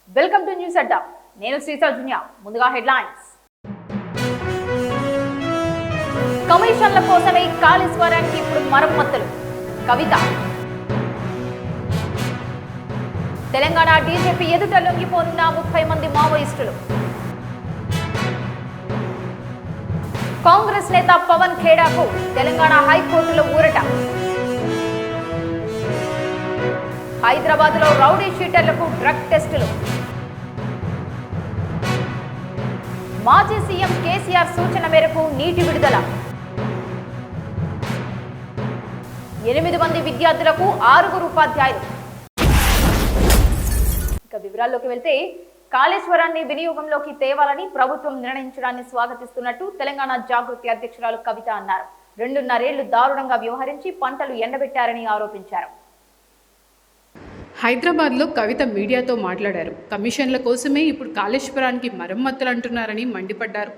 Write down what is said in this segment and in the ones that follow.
Welcome to news అడ్డా. నేను శ్రీసౌజన్య. ముందుగా headlines. కమిషన్ల కోసమే కాళేశ్వరానికి ఇప్పుడు మరమ్మతులు. కవిత. తెలంగాణ డీజీపీ ఎదుట లొంగిపోనున్న 30 మంది మావోయిస్టులు. కాంగ్రెస్ నేత పవన్ ఖేడాకు తెలంగాణ హైకోర్టులో ఊరట. హైదరాబాద్ లో రౌడీ షీటర్లకు డ్రగ్ టెస్టులు. మాజీ సీఎం కేసీఆర్ సూచన మేరకు నీటి విడుదల. 8 మంది విద్యార్థులకు 6 ఉపాధ్యాయులు. ఇక వివరాల్లోకి వెళ్తే, కాళేశ్వరాన్ని వినియోగంలోకి తేవాలని ప్రభుత్వం నిర్ణయించడాన్ని స్వాగతిస్తున్నట్టు తెలంగాణ జాగృతి అధ్యక్షురాలు కవిత అన్నారు. 2.5 ఏళ్లు దారుణంగా వ్యవహరించి పంటలు ఎండబెట్టారని ఆరోపించారు. హైదరాబాద్లో కవిత మీడియాతో మాట్లాడారు. కమిషన్ల కోసమే ఇప్పుడు కాళేశ్వరానికి మరమ్మతులు అంటున్నారని మండిపడ్డారు.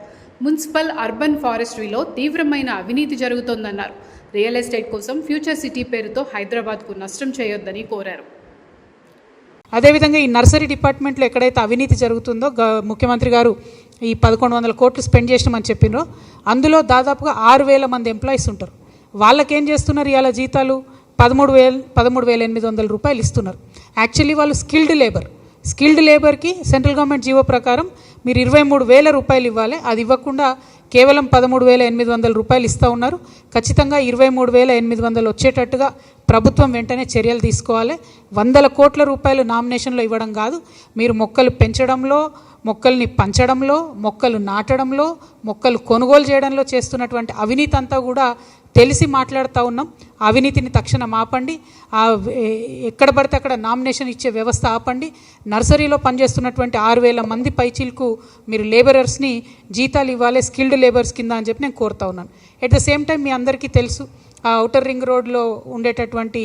మున్సిపల్ అర్బన్ ఫారెస్ట్రీలో తీవ్రమైన అవినీతి జరుగుతోందన్నారు. రియల్ ఎస్టేట్ కోసం ఫ్యూచర్ సిటీ పేరుతో హైదరాబాద్కు నష్టం చేయొద్దని కోరారు. అదేవిధంగా ఈ నర్సరీ డిపార్ట్మెంట్లో ఎక్కడైతే అవినీతి జరుగుతుందో ముఖ్యమంత్రి గారు ఈ 1100 కోట్లు స్పెండ్ చేసినామని చెప్పినరో అందులో దాదాపుగా 6000 మంది ఎంప్లాయీస్ ఉంటారు. వాళ్ళకేం చేస్తున్నారు? ఇవాళ జీతాలు 13,800 రూపాయలు ఇస్తున్నారు. యాక్చువల్లీ వాళ్ళు స్కిల్డ్ లేబర్కి సెంట్రల్ గవర్నమెంట్ జీవో ప్రకారం మీరు 23,000 రూపాయలు ఇవ్వాలి. అది ఇవ్వకుండా కేవలం 13,800 రూపాయలు ఇస్తూ ఉన్నారు. ఖచ్చితంగా 23,800 వచ్చేటట్టుగా ప్రభుత్వం వెంటనే చర్యలు తీసుకోవాలి. 100 కోట్ల రూపాయలు నామినేషన్లో ఇవ్వడం కాదు, మీరు మొక్కలు పెంచడంలో, మొక్కల్ని పంచడంలో, మొక్కలు నాటడంలో, మొక్కలు కొనుగోలు చేయడంలో చేస్తున్నటువంటి అవినీతి అంతా కూడా తెలిసి మాట్లాడుతూ ఉన్నాం. అవినీతిని తక్షణం ఆపండి. ఎక్కడ పడితే అక్కడ నామినేషన్ ఇచ్చే వ్యవస్థ ఆపండి. నర్సరీలో పనిచేస్తున్నటువంటి 6,000 మంది పైచీలకు మీరు లేబరర్స్ని జీతాలు ఇవ్వాలి, స్కిల్డ్ లేబర్స్ కింద అని చెప్పి నేను కోరుతా ఉన్నాను. ఎట్ ద సేమ్ టైం మీ అందరికీ తెలుసు, ఆ ఔటర్ రింగ్ రోడ్లో ఉండేటటువంటి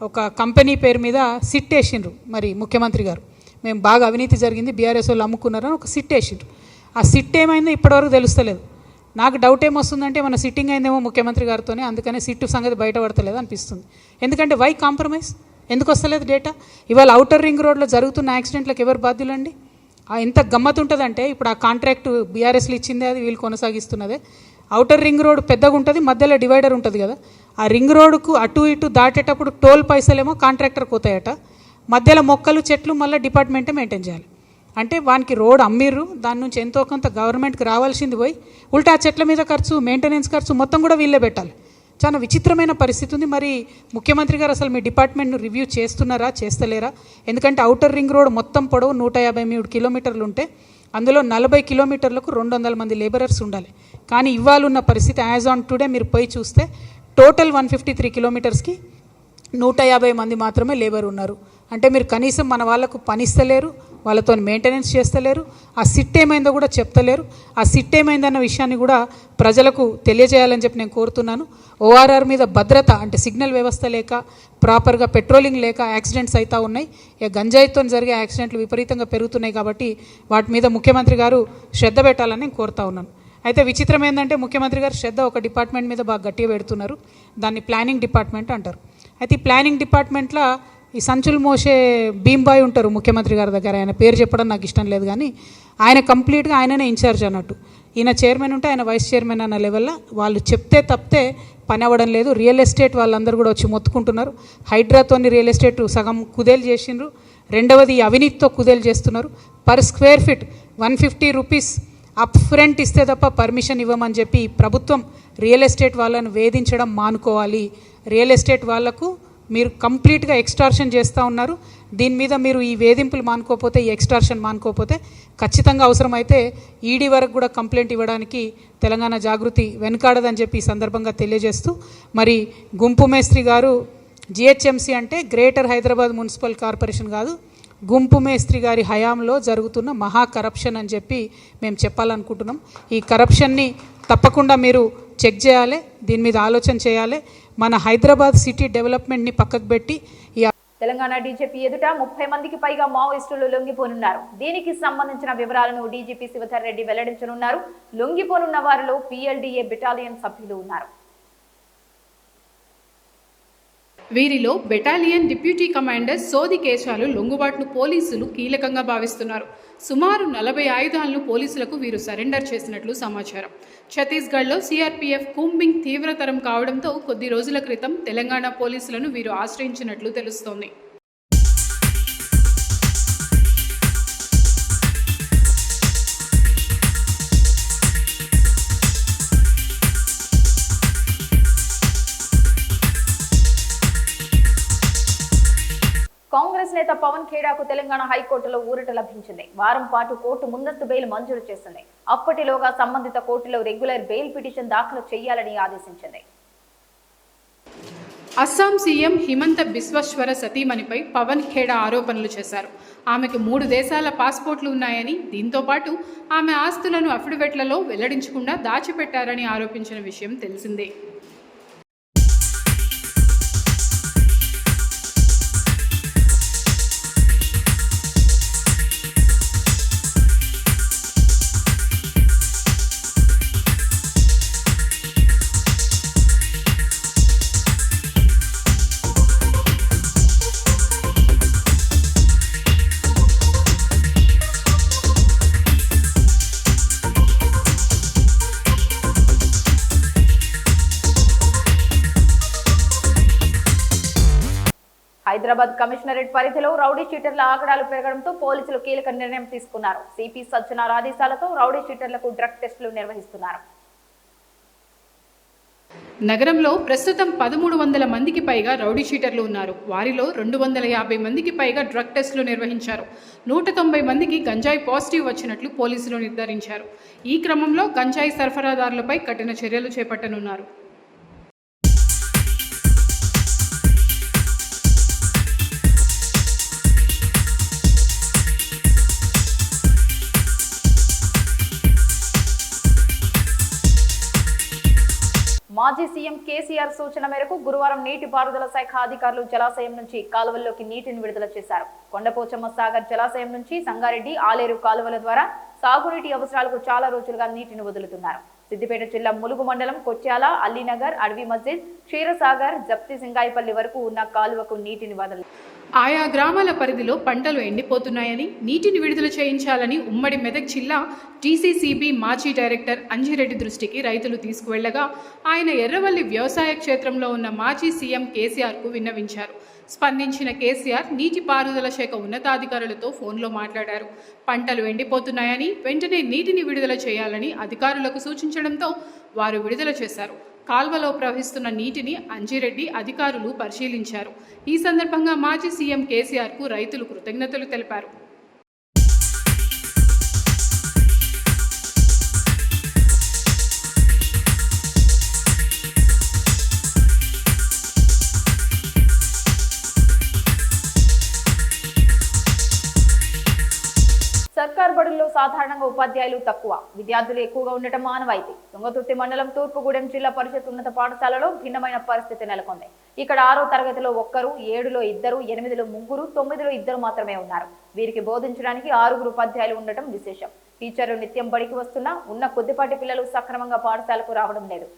ఒక కంపెనీ పేరు మీద సిట్ వేసిండ్రు. మరి ముఖ్యమంత్రి గారు మేము బాగా అవినీతి జరిగింది, బీఆర్ఎస్ వాళ్ళు అమ్ముకున్నారని ఒక సిట్ వేసిండ్రు. ఆ సిట్ ఏమైందో ఇప్పటివరకు తెలుస్తలేదు. నాకు డౌట్ ఏమొస్తుందంటే మన సిట్టింగ్ అయిందేమో ముఖ్యమంత్రి గారితోనే, అందుకనే సిట్టు సంగతి బయటపడతలేదు అనిపిస్తుంది. ఎందుకంటే వై కాంప్రమైజ్? ఎందుకు వస్తలేదు డేటా? ఇవాళ ఔటర్ రింగ్ రోడ్లో జరుగుతున్న యాక్సిడెంట్లకు ఎవరు బాధ్యులండి? ఎంత గమ్మత్ ఉంటుందంటే, ఇప్పుడు ఆ కాంట్రాక్ట్ బీఆర్ఎస్లు ఇచ్చిందే, అది వీళ్ళు కొనసాగిస్తున్నదే. ఔటర్ రింగ్ రోడ్ పెద్దగా ఉంటుంది, మధ్యలో డివైడర్ ఉంటుంది కదా, ఆ రింగ్ రోడ్కు అటు ఇటు దాటేటప్పుడు టోల్ పైసలేమో కాంట్రాక్టర్ పోతాయట, మధ్యలో మొక్కలు చెట్లు మళ్ళీ డిపార్ట్మెంటే మెయింటైన్ చేయాలి. అంటే వానికి రోడ్ అమ్మిర్రు, దాని నుంచి ఎంతో కొంత గవర్నమెంట్కి రావాల్సింది పోయి ఉల్టా చెట్ల మీద ఖర్చు, మెయింటెనెన్స్ ఖర్చు మొత్తం కూడా వీళ్ళే పెట్టాలి. చాలా విచిత్రమైన పరిస్థితి ఉంది. మరి ముఖ్యమంత్రి గారు అసలు మీ డిపార్ట్మెంట్ను రివ్యూ చేస్తున్నారా, చేస్తలేరా? ఎందుకంటే ఔటర్ రింగ్ రోడ్ మొత్తం పొడవు 153 కిలోమీటర్లు ఉంటే అందులో 40 కిలోమీటర్లకు 200 మంది లేబరర్స్ ఉండాలి. కానీ ఇవాళ ఉన్న పరిస్థితి యాజ్ ఆన్ టుడే మీరు పోయి చూస్తే టోటల్ 153 కిలోమీటర్స్కి 150 మంది మాత్రమే లేబర్ ఉన్నారు. అంటే మీరు కనీసం మన వాళ్ళకు పనిస్తలేరు, వాళ్ళతో మెయింటెనెన్స్ చేస్తలేరు, ఆ సిట్ ఏమైందో కూడా చెప్తలేరు. ఆ సిట్ ఏమైందన్న విషయాన్ని కూడా ప్రజలకు తెలియజేయాలని చెప్పి నేను కోరుతున్నాను. ఓఆర్ఆర్ మీద భద్రత అంటే సిగ్నల్ వ్యవస్థ లేక, ప్రాపర్గా పెట్రోలింగ్ లేక యాక్సిడెంట్స్ అవుతూ ఉన్నాయి. ఇక గంజాయితో జరిగే యాక్సిడెంట్లు విపరీతంగా పెరుగుతున్నాయి. కాబట్టి వాటి మీద ముఖ్యమంత్రి గారు శ్రద్ధ పెట్టాలని నేను కోరుతా ఉన్నాను. అయితే విచిత్రం ఏంటంటే ముఖ్యమంత్రి గారు శ్రద్ధ ఒక డిపార్ట్మెంట్ మీద బాగా గట్టిగా పెడుతున్నారు, దాన్ని ప్లానింగ్ డిపార్ట్మెంట్ అంటారు. అయితే ఈ ప్లానింగ్ డిపార్ట్మెంట్లో ఈ సంచులు మోసే భీంబాయ్ ఉంటారు ముఖ్యమంత్రి గారి దగ్గర, ఆయన పేరు చెప్పడం నాకు ఇష్టం లేదు, కానీ ఆయన కంప్లీట్గా ఆయననే ఇన్ఛార్జ్ అన్నట్టు. ఈయన చైర్మన్ ఉంటే ఆయన వైస్ చైర్మన్ అన్న లెవెల్లో వాళ్ళు చెప్తే తప్పితే పని అవ్వడం లేదు. రియల్ ఎస్టేట్ వాళ్ళందరూ కూడా వచ్చి మొత్తుకుంటున్నారు. హైడ్రాతోని రియల్ ఎస్టేట్ సగం కుదేలు చేసిండ్రు, రెండవది అవినీతితో కుదేలు చేస్తున్నారు. Per square feet 150 rupees up front ఇస్తే తప్ప పర్మిషన్ ఇవ్వమని చెప్పి ప్రభుత్వం రియల్ ఎస్టేట్ వాళ్ళను వేధించడం మానుకోవాలి. రియల్ ఎస్టేట్ వాళ్లకు మీరు కంప్లీట్గా ఎక్స్టార్షన్ చేస్తూ ఉన్నారు. దీని మీద మీరు ఈ వేధింపులు మానుకోకపోతే, ఈ ఎక్స్టార్షన్ మానుకోకపోతే ఖచ్చితంగా అవసరమైతే ఈడీ వరకు కూడా కంప్లైంట్ ఇవ్వడానికి తెలంగాణ జాగృతి వెనుకాడదని చెప్పి ఈ సందర్భంగా తెలియజేస్తూ, మరి గుంపు మేస్త్రి గారు జిహెచ్ఎంసీ అంటే గ్రేటర్ హైదరాబాద్ మున్సిపల్ కార్పొరేషన్ కాదు, గుంపు మేస్త్రి గారి హయాంలో జరుగుతున్న మహా కరప్షన్ అని చెప్పి మేము చెప్పాలనుకుంటున్నాం. ఈ కరప్షన్ని తప్పకుండా మీరు చెక్ చేయాలి, దీని మీద ఆలోచన చేయాలి. మన హైదరాబాద్ సిటీ డెవలప్మెంట్ని పక్కకు పెట్టి తెలంగాణ డీజీపీ ఎదుట 30 మందికి పైగా మావోయిస్టులు లొంగిపోనున్నారు. దీనికి సంబంధించిన వివరాలను డీజీపీ శివధర్ రెడ్డి వెల్లడించనున్నారు. లొంగిపోనున్న వారిలో PLDA బెటాలియన్ సభ్యులు ఉన్నారు. వీరిలో బెటాలియన్ డిప్యూటీ కమాండర్ సోది కేశాలు లొంగుబాటును పోలీసులు కీలకంగా భావిస్తున్నారు. సుమారు 40 ఆయుధాలను పోలీసులకు వీరు సరెండర్ చేసినట్లు సమాచారం. ఛత్తీస్గఢ్లో సిఆర్పీఎఫ్ కూంబింగ్ తీవ్రతరం కావడంతో కొద్ది రోజుల క్రితం తెలంగాణ పోలీసులను వీరు ఆశ్రయించినట్లు తెలుస్తోంది. కాంగ్రెస్ నేత పవన్ ఖేడాకు తెలంగాణ హైకోర్టులో ఊరట లభించింది. వారం పాటు కోర్టు ముందస్తు బెయిల్ మంజూరు చేసింది. అప్పటిలోగా సంబంధిత కోర్టులో రెగ్యులర్ బెయిల్ పిటిషన్ దాఖలు చేయాలని ఆదేశించింది. అస్సాం సీఎం హిమంత బిశ్వేశ్వర సతీమణిపై పవన్ ఖేడా ఆరోపణలు చేశారు. ఆమెకు 3 దేశాల పాస్పోర్ట్లు ఉన్నాయని, దీంతో పాటు ఆమె ఆస్తులను అఫిడవిట్లలో వెల్లడించకుండా దాచిపెట్టారని ఆరోపించిన విషయం తెలిసిందే. హైదరాబాద్ కమిషనరేట్ పరిధిలో రౌడీ షీటర్ల ఆగడాలు పెరగడంతో పోలీసులు కీలక నిర్ణయం తీసుకున్నారు. సిపి సజ్జనార్ ఆదేశాలతో రౌడీ షీటర్లకు డ్రగ్ టెస్టులు నిర్వహిస్తున్నారు. నగరంలో ప్రస్తుతం 1300 మందికి పైగా రౌడీ షీటర్లు ఉన్నారు. వారిలో 250 మందికి పైగా డ్రగ్ టెస్టులు నిర్వహించారు. 190 మందికి గంజాయి పాజిటివ్ వచ్చినట్లు పోలీసులు నిర్ధారించారు. ఈ క్రమంలో గంజాయి సరఫరాదారులపై కఠిన చర్యలు చేపట్టనున్నారు. మాజీ సీఎం కేసీఆర్ సూచన మేరకు గురువారం నీటిపారుదల శాఖ అధికారులు జలాశయం నుంచి కాలువల్లోకి నీటిని విడుదల చేశారు. కొండపోచమ్మ సాగర్ జలాశయం నుంచి సంగారెడ్డి, ఆలేరు కాలువల ద్వారా సాగునీటి అవసరాలకు చాలా రోజులుగా నీటిని వదులుతున్నారు. సిద్దిపేట జిల్లా ములుగు మండలం కొచ్చాల, అల్లీనగర్, అడవి మస్జిద్, క్షీరసాగర్, జప్తి సింగాయిపల్లి వరకు ఉన్న కాలువకు నీటిని వదలి ఆయా గ్రామాల పరిధిలో పంటలు ఎండిపోతున్నాయని, నీటిని విడుదల చేయించాలని ఉమ్మడి మెదక్ జిల్లా టీసీసీబీ మాజీ డైరెక్టర్ అంజిరెడ్డి దృష్టికి రైతులు తీసుకువెళ్లగా ఆయన ఎర్రవల్లి వ్యవసాయ క్షేత్రంలో ఉన్న మాజీ సీఎం కేసీఆర్కు విన్నవించారు. స్పందించిన కేసీఆర్ నీటిపారుదల శాఖ ఉన్నతాధికారులతో ఫోన్లో మాట్లాడారు. పంటలు ఎండిపోతున్నాయని, వెంటనే నీటిని విడుదల చేయాలని అధికారులకు సూచించడంతో వారు విడుదల చేశారు. కాల్వలో ప్రవహిస్తున్న నీటిని అంజిరెడ్డి అధికారులు పరిశీలించారు. ఈ సందర్భంగా మాజీ సీఎం కేసీఆర్కు రైతులు కృతజ్ఞతలు తెలిపారు. సర్కార్ బడుల్లో సాధారణంగా ఉపాధ్యాయులు తక్కువ, విద్యార్థులు ఎక్కువగా ఉండటం ఆనవాయితీ. తుంగతుర్తి మండలం తూర్పుగూడెం జిల్లా పరిషత్ ఉన్నత పాఠశాలలో భిన్నమైన పరిస్థితి నెలకొంది. ఇక్కడ 6వ తరగతిలో 1, 7లో 2, 8లో 3, 9లో 2 మాత్రమే ఉన్నారు. వీరికి బోధించడానికి 6 ఉపాధ్యాయులు ఉండటం విశేషం. టీచర్లు నిత్యం బడికి వస్తున్నా ఉన్న కొద్దిపాటి పిల్లలు సక్రమంగా పాఠశాలకు రావడం లేదు.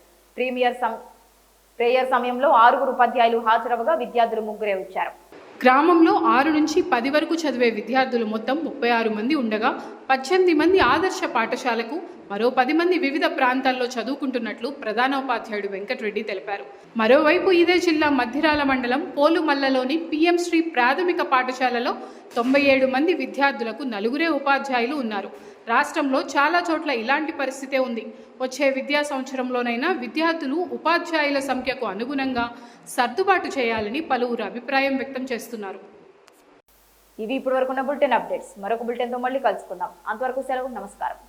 ప్రేయర్ సమయంలో 6 ఉపాధ్యాయులు హాజరవగా విద్యార్థులు 3 వచ్చారు. గ్రామంలో 6 నుంచి 10 వరకు చదివే విద్యార్థులు మొత్తం 36 మంది ఉండగా 18 మంది ఆదర్శ పాఠశాలకు, మరో 10 మంది వివిధ ప్రాంతాల్లో చదువుకుంటున్నట్లు ప్రధానోపాధ్యాయుడు వెంకటరెడ్డి తెలిపారు. మరోవైపు ఇదే జిల్లా మధ్యరాల మండలం పోలుమల్లలోని పిఎం శ్రీ ప్రాథమిక పాఠశాలలో 97 మంది విద్యార్థులకు 4 ఉపాధ్యాయులు ఉన్నారు. రాష్ట్రంలో చాలా చోట్ల ఇలాంటి పరిస్థితే ఉంది. వచ్చే విద్యా సంవత్సరంలోనైనా విద్యార్థులు, ఉపాధ్యాయుల సంఖ్యకు అనుగుణంగా సర్దుబాటు చేయాలని పలువురు అభిప్రాయం వ్యక్తం చేస్తున్నారు. ఇవి ఇప్పటివరకున్న బులెటిన్ అప్డేట్స్. మరొక బులెటిన్తో మళ్ళీ కలుసుకుందాం. అంతవరకు సెలవు, నమస్కారం.